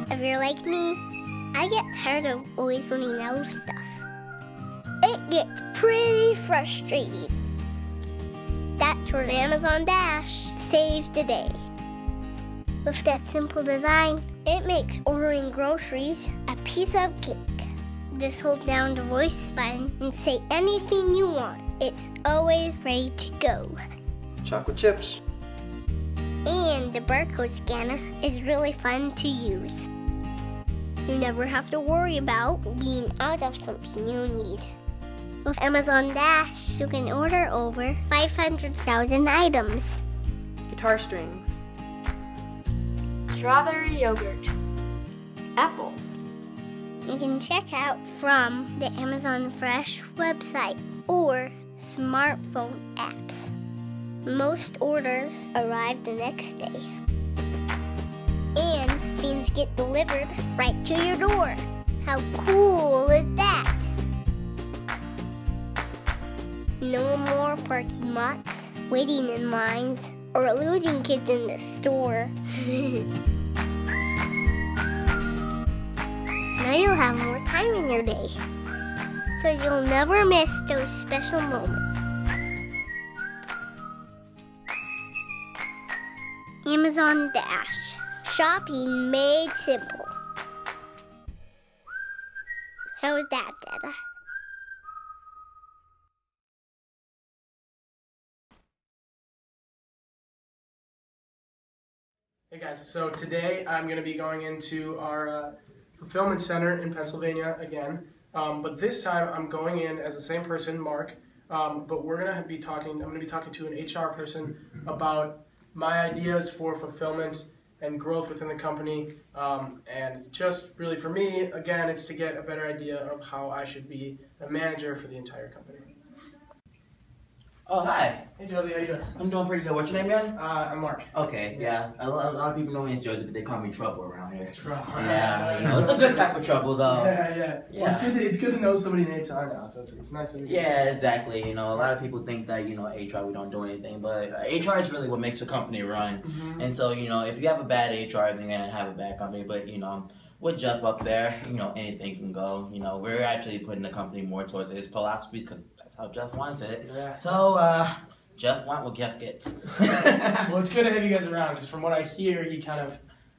If you're like me, I get tired of always running out of stuff. It gets pretty frustrating. That's where Amazon Dash saves the day. With that simple design, it makes ordering groceries a piece of cake. Just hold down the voice button and say anything you want. It's always ready to go. Chocolate chips. And the barcode scanner is really fun to use. You never have to worry about being out of something you need. With Amazon Dash, you can order over 500,000 items. Guitar strings. Strawberry yogurt. Apples. You can check out from the Amazon Fresh website or smartphone apps. Most orders arrive the next day. And things get delivered right to your door. How cool is that? No more parking lots, waiting in lines, or losing kids in the store. Now you'll have more time in your day, so you'll never miss those special moments. Amazon Dash. Shopping made simple. How was that, Dada? Hey guys, so today I'm going to be going into our fulfillment center in Pennsylvania again, but this time I'm going in as the same person, Mark, but we're going to be talking, I'm going to be talking to an HR person about my ideas for fulfillment and growth within the company, and just really for me, again, it's to get a better idea of how I should be a manager for the entire company. Oh, hi. Hey Josie, how you doing? I'm doing pretty good. What's your name again? I'm Mark. Okay, yeah. A lot of people know me as Josie, but they call me Trouble around here. Trouble. Yeah, you know, it's a good type of trouble, though. Yeah. Well, it's good to know somebody in HR now, so it's nice to meet you. Yeah, exactly. You know, a lot of people think that, you know, HR, we don't do anything, but HR is really what makes a company run. Mm-hmm. And so, you know, if you have a bad HR, then you're going to have a bad company, but, you know, with Jeff up there, you know, anything can go. You know, we're actually putting the company more towards his philosophy because that's how Jeff wants it. Yeah. So, Jeff want what Jeff gets. Well, it's good to have you guys around because from what I hear, he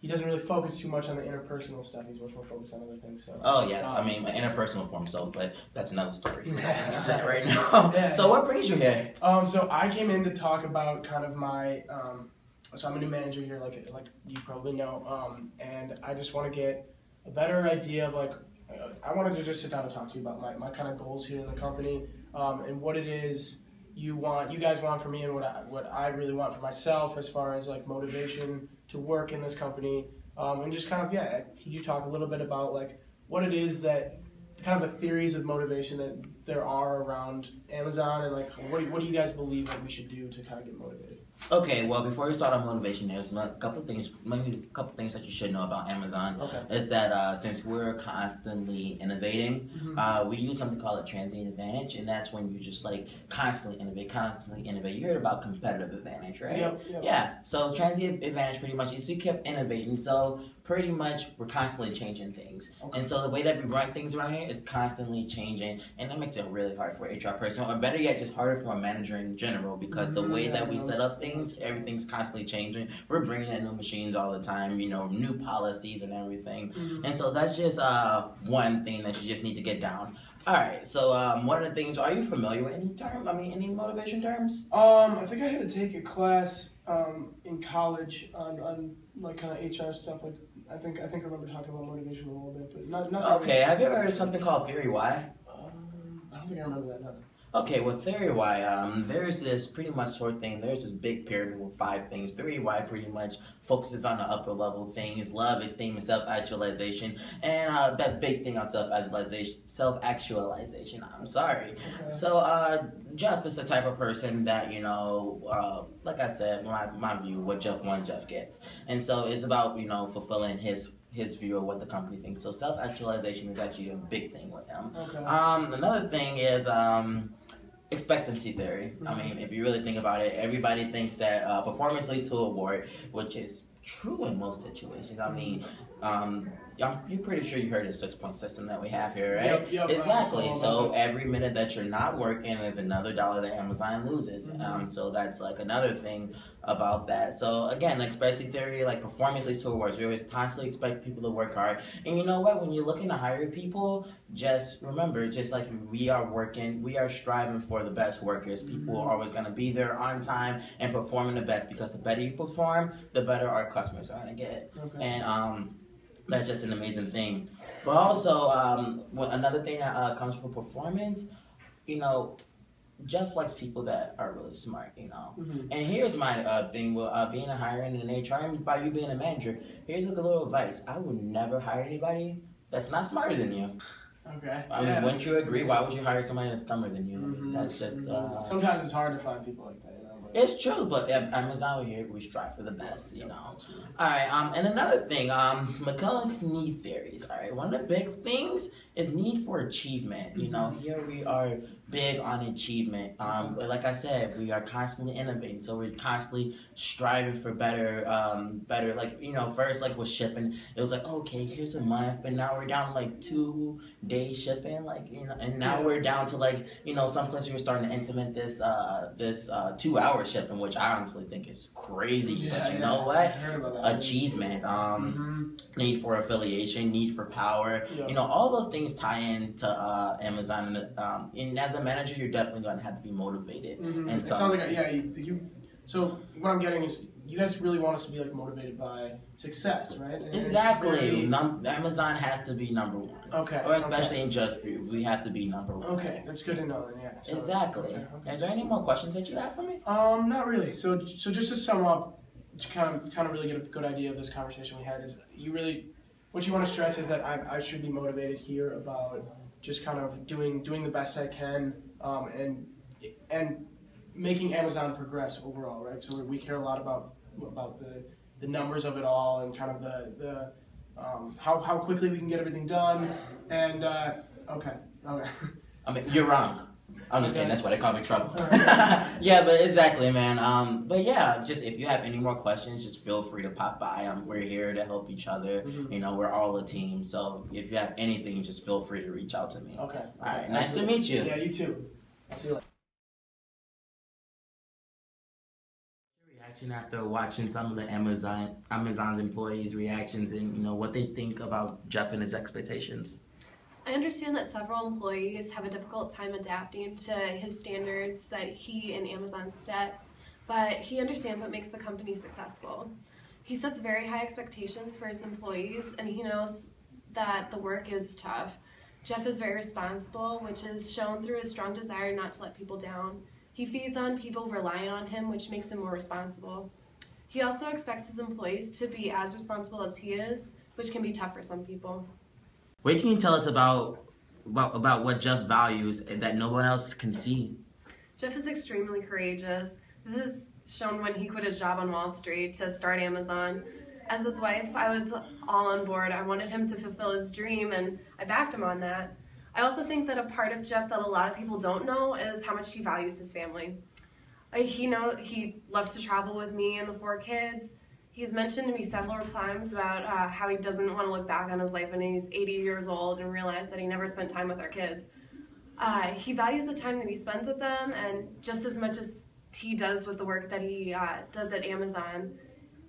doesn't really focus too much on the interpersonal stuff. He's much more focused on other things. So. Oh yes, I mean my interpersonal for himself, but that's another story. Yeah. That's that right now. Yeah. So what brings you here? So I came in to talk about kind of my. So I'm a new manager here, like you probably know, and I just want to get a better idea of I wanted to just sit down and talk to you about my kind of goals here in the company, and what it is you guys want from me, and what I really want for myself as far as like motivation to work in this company, and just kind of could you talk a little bit about like what it is that kind of the theories of motivation that there are around Amazon, and like what do you guys believe that we should do to kind of get motivated? Okay, well before we start on motivation, there's a couple things that you should know about Amazon. Okay. Is that since we're constantly innovating, we use something called a transient advantage, and that's when you just like constantly innovate. You heard about competitive advantage, right? Yep. Yeah. So transient advantage pretty much is you kept innovating. So pretty much we're constantly changing things. Okay. And so the way that we run things around here is constantly changing, and that makes it really hard for an HR person, or better yet, just harder for a manager in general, because the way that we set up things, everything's constantly changing. We're bringing in new machines all the time, you know, new policies and everything. And so that's just one thing that you just need to get down. All right, so one of the things, are you familiar with any motivation terms? I think I had to take a class in college on like kind of HR stuff. Like I think I remember talking about motivation a little bit, but not. Okay, have you ever heard of something called Theory Y? I don't think I remember that. No. Okay, well, Theory Y, there's this pretty much short thing. There's this big pyramid with 5 things. Theory Y pretty much focuses on the upper level things: love, esteem, and self-actualization. And that big thing on self-actualization. I'm sorry. Okay. So Jeff is the type of person that, you know, like I said, my view, what Jeff wants, Jeff gets. And so it's about, you know, fulfilling his view of what the company thinks. So self-actualization is actually a big thing with him. Okay. Another thing is expectancy theory. I mean, if you really think about it, everybody thinks that performance leads to award, which is true in most situations. I mean, you're pretty sure you heard of the 6-point system that we have here, right? Yep. Exactly. So every minute that you're not working is another dollar that Amazon loses. So that's like another thing about that. So again, like scarcity theory, like performance leads to awards. We always constantly expect people to work hard. And you know what? When you're looking to hire people, just remember, just like we are working, we are striving for the best workers. People are always going to be there on time and performing the best, because the better you perform, the better our customers are going to get. Okay. And that's just an amazing thing. But also, another thing that comes from performance, you know, Jeff likes people that are really smart, you know. And here's my thing with being a hiring in HR and by you being a manager. Here's a little advice. I would never hire anybody that's not smarter than you. Okay. I mean, wouldn't you agree? Why would you hire somebody that's dumber than you? That's just... Sometimes it's hard to find people like that, you know. But... It's true, but at Amazon, we strive for the best, you know. All right, and another thing, McClellan's need theories, all right? One of the big things is need for achievement. You know, here we are big on achievement. But like I said, we are constantly innovating, so we're constantly striving for better, like, you know, first, like with shipping, it was like, okay, here's a month, but now we're down to like 2 days shipping, like, you know, and now we're down to like, you know, some places we're starting to implement this 2-hour shipping, which I honestly think is crazy. But you know what? Achievement, need for affiliation, need for power, you know, all those things tie into Amazon. And as a manager, you're definitely going to have to be motivated. And it sounds like, so what I'm getting is you guys really want us to be like motivated by success, right? And exactly. Amazon has to be number one. Okay. Or especially in Just Group, we have to be number one. Okay, that's good to know. Then, yeah. So, exactly. Okay. Is there any more questions that you have for me? Not really. So just to sum up, to kind of really get a good idea of this conversation we had, is what you want to stress is that I should be motivated here about just kind of doing the best I can, and making Amazon progress overall, right? So we care a lot about the numbers of it all, and kind of the how quickly we can get everything done. And okay. I mean, you're wrong. I'm just kidding. That's why they call me trouble. Yeah, but exactly, man. But yeah, just if you have any more questions, just feel free to pop by. We're here to help each other. You know, we're all a team. So if you have anything, just feel free to reach out to me. Okay. All right. Nice to meet you. Yeah, you too. I'll see you later. Reaction after watching some of the Amazon's employees' reactions and, you know, what they think about Jeff and his expectations. I understand that several employees have a difficult time adapting to his standards that he and Amazon set, but he understands what makes the company successful. He sets very high expectations for his employees, and he knows that the work is tough. Jeff is very responsible, which is shown through his strong desire not to let people down. He feeds on people relying on him, which makes him more responsible. He also expects his employees to be as responsible as he is, which can be tough for some people. What can you tell us about what Jeff values that no one else can see? Jeff is extremely courageous. This is shown when he quit his job on Wall Street to start Amazon. As his wife, I was all on board. I wanted him to fulfill his dream, and I backed him on that. I also think that a part of Jeff that a lot of people don't know is how much he values his family. He loves to travel with me and the 4 kids. He's mentioned to me several times about how he doesn't want to look back on his life when he's 80 years old and realize that he never spent time with our kids. He values the time that he spends with them, and just as much as he does with the work that he does at Amazon,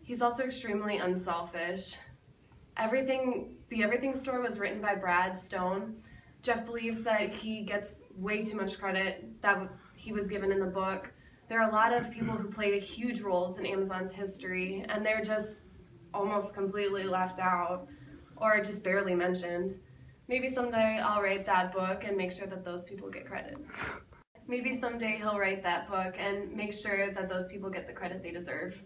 he's also extremely unselfish. The Everything Store was written by Brad Stone. Jeff believes that he gets way too much credit that he was given in the book. There are a lot of people who played huge roles in Amazon's history, and they're just almost completely left out or just barely mentioned. Maybe someday I'll write that book and make sure that those people get credit. Maybe someday he'll write that book and make sure that those people get the credit they deserve.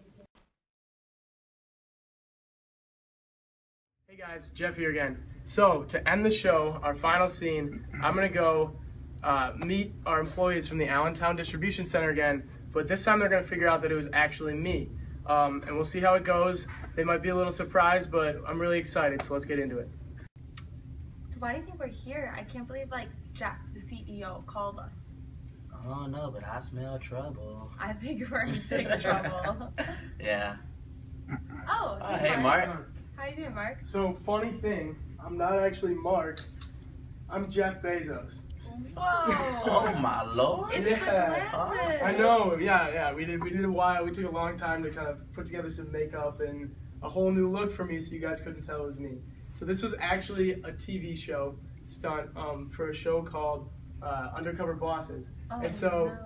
Hey guys, Jeff here again. So to end the show, our final scene, I'm gonna go meet our employees from the Allentown Distribution Center again, but this time they're gonna figure out that it was actually me. And we'll see how it goes. They might be a little surprised, but I'm really excited, so let's get into it. So why do you think we're here? I can't believe Jeff, the CEO, called us. Oh no, but I smell trouble. I think we're in big trouble. Yeah. Oh, Hey, Mark. How you doing, Mark? So, funny thing, I'm not actually Mark. I'm Jeff Bezos. Whoa! Oh my lord. It's the glasses. I know. Yeah. We did a while. We took a long time to kind of put together some makeup and a whole new look for me, so you guys couldn't tell it was me. So this was actually a TV show stunt for a show called Undercover Bosses. Oh, and so no.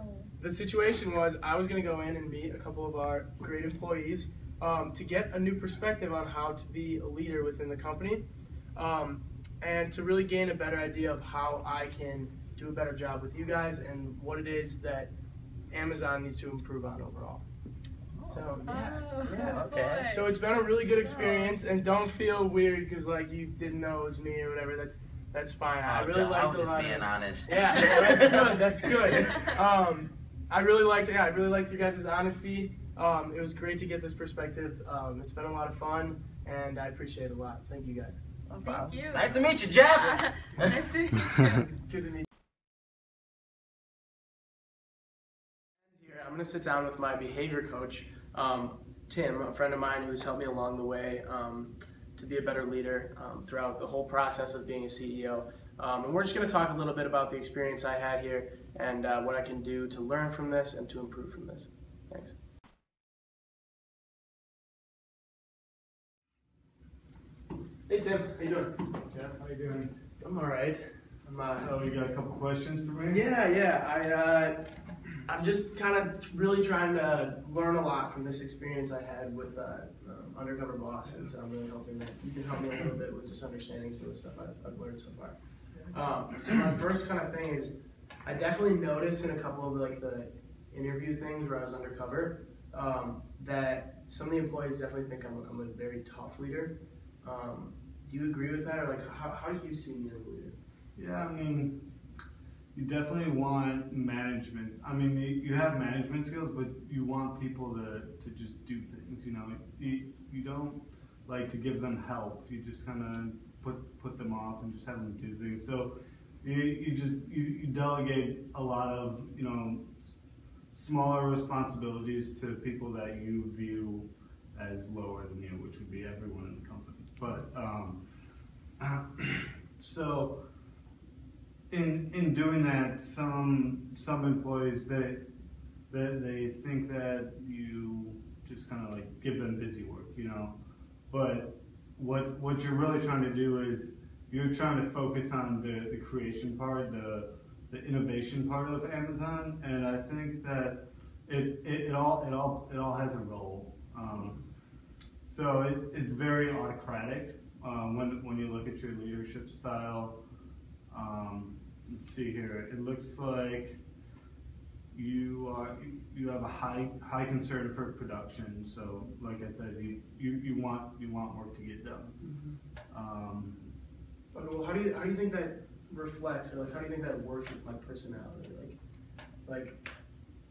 the situation was I was going to go in and meet a couple of our great employees to get a new perspective on how to be a leader within the company and to really gain a better idea of how I can do a better job with you guys and what it is that Amazon needs to improve on overall. So yeah. Okay. Boy. So it's been a really good experience, and don't feel weird because like you didn't know it was me or whatever. That's fine. I really I liked was a lot. just being honest. Yeah, that's good. That's good. I really liked you guys' honesty. It was great to get this perspective. It's been a lot of fun, and I appreciate it a lot. Thank you guys. No Thank problem. you. Nice to meet you, Jeff. Nice to meet you. Good to meet you. Here, I'm going to sit down with my behavior coach, Tim, a friend of mine who's helped me along the way to be a better leader throughout the whole process of being a CEO. And we're just going to talk a little bit about the experience I had here and what I can do to learn from this and to improve from this. Thanks. Hey Tim, how you doing? Jeff, how you doing? I'm all right. So you got a couple questions for me? Yeah. I'm just kind of really trying to learn a lot from this experience I had with Undercover Boss, and so I'm really hoping that you can help me a little bit with just understanding some of the stuff I've learned so far. So my first kind of thing is, I definitely noticed in a couple of like the interview things where I was undercover that some of the employees definitely think I'm a very tough leader. Do you agree with that, or like how do you see me as a leader? Yeah, I mean, you definitely want management. I mean, you have management skills, but you want people to just do things. You know, you don't like to give them help. You just kind of put them off and just have them do things. So you delegate a lot of smaller responsibilities to people that you view as lower than you, which would be everyone in the company. But so in doing that, some employees they think that you just kind of like give them busy work, But what you're really trying to do is you're trying to focus on the creation part, the innovation part of Amazon, and I think that it all has a role. So it's very autocratic when you look at your leadership style. Let's see here. It looks like you have a high concern for production. So, like I said, you want work to get done. Okay, well, how do you think that reflects, or like how do you think that works with my personality? Like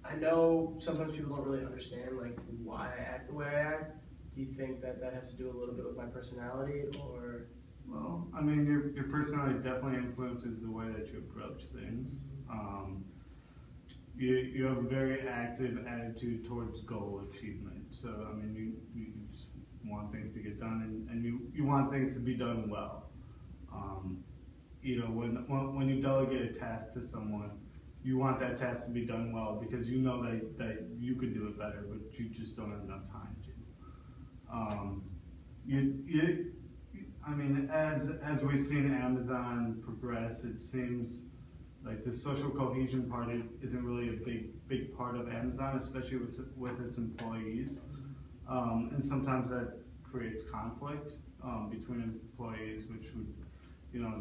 I know sometimes people don't really understand like why I act the way I act. Do you think that has to do a little bit with my personality, or? Well, I mean, your personality definitely influences the way that you approach things. You have a very active attitude towards goal achievement. So, I mean, you just want things to get done, and you want things to be done well. When you delegate a task to someone, you want that task to be done well because you know that you could do it better, but you just don't have enough time to. I mean, as we've seen Amazon progress, it seems like the social cohesion part isn't really a big part of Amazon, especially with its employees. And sometimes that creates conflict between employees, which would,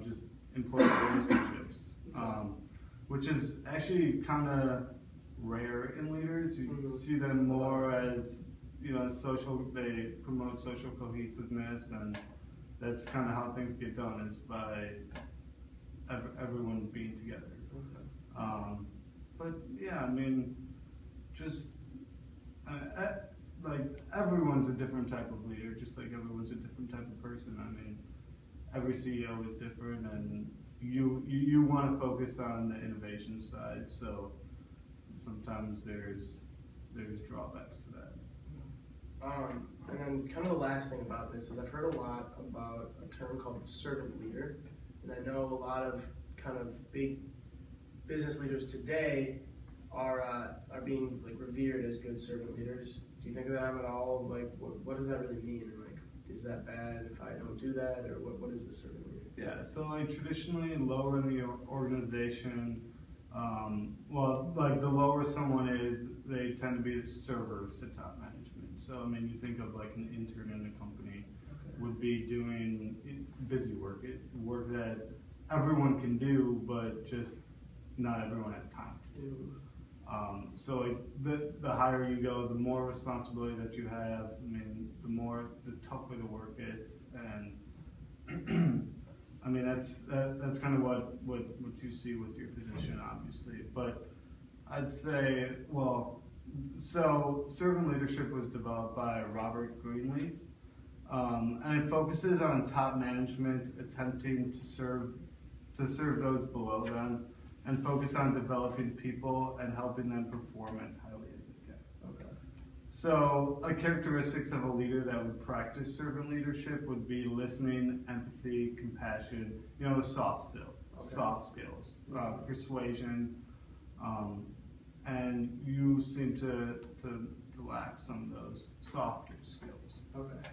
just employee relationships, which is actually kind of rare in leaders. You see them more as they promote social cohesiveness, and that's kind of how things get done, is by everyone being together. But yeah, I mean, just like everyone's a different type of leader, just like everyone's a different type of person. I mean, every CEO is different, and you want to focus on the innovation side, so sometimes there's drawbacks to that. And then kind of the last thing about this is I've heard a lot about a term called the servant leader, and I know a lot of kind of big business leaders today are being like revered as good servant leaders. Do you think of them at all? Like, what does that really mean? And like, is that bad if I don't do that, or what is a servant leader? Yeah, so like traditionally lower in the organization, well, like the lower someone is, they tend to be servers to top management. So I mean, you think of like an intern in a company would be doing busy work, work that everyone can do, but just not everyone has time to do. So like the higher you go, the more responsibility that you have. I mean, the tougher the work gets, and I mean that's kind of what you see with your position, obviously. But I'd say, well, so servant leadership was developed by Robert Greenleaf, and it focuses on top management attempting to serve those below them, and focus on developing people and helping them perform as highly as they can. Okay. So, characteristics of a leader that would practice servant leadership would be listening, empathy, compassion. You know, the soft skills, persuasion, and you seem to lack some of those softer skills. Okay.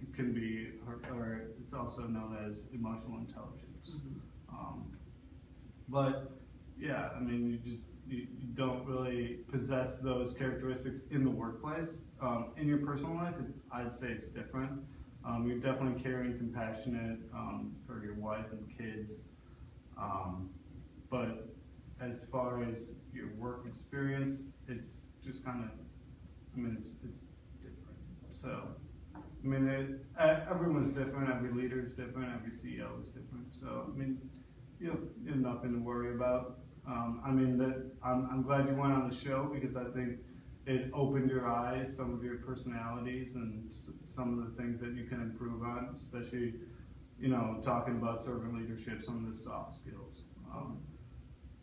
It can be, or it's also known as emotional intelligence. But yeah, I mean, you don't really possess those characteristics in the workplace. In your personal life, I'd say it's different. You're definitely caring, compassionate for your wife and kids. But as far as your work experience, it's just kind of, I mean, it's different. So, I mean, everyone's different. Every leader is different. Every CEO is different. So, I mean, you have nothing to worry about. I mean, I'm glad you went on the show because I think it opened your eyes, some of your personalities, and some of the things that you can improve on, especially, you know, talking about servant leadership, some of the soft skills.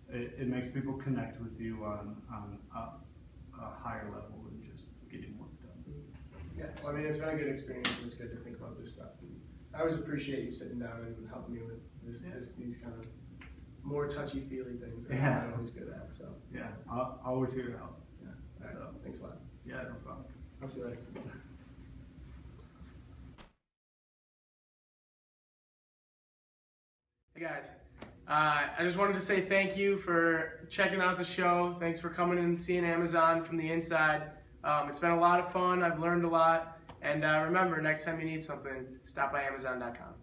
It makes people connect with you on a higher level than just getting work done. Yeah, well, I mean, it's been a good experience, and it's good to think about this stuff. And I always appreciate you sitting down and helping me with these kind of more touchy-feely things that I'm not always good at. So yeah, I'll always here to help. Yeah, all right. So Thanks a lot. yeah, no problem. I'll see you later. Hey guys, I just wanted to say thank you for checking out the show. Thanks for coming and seeing Amazon from the inside. It's been a lot of fun. I've learned a lot. And remember, next time you need something, stop by Amazon.com.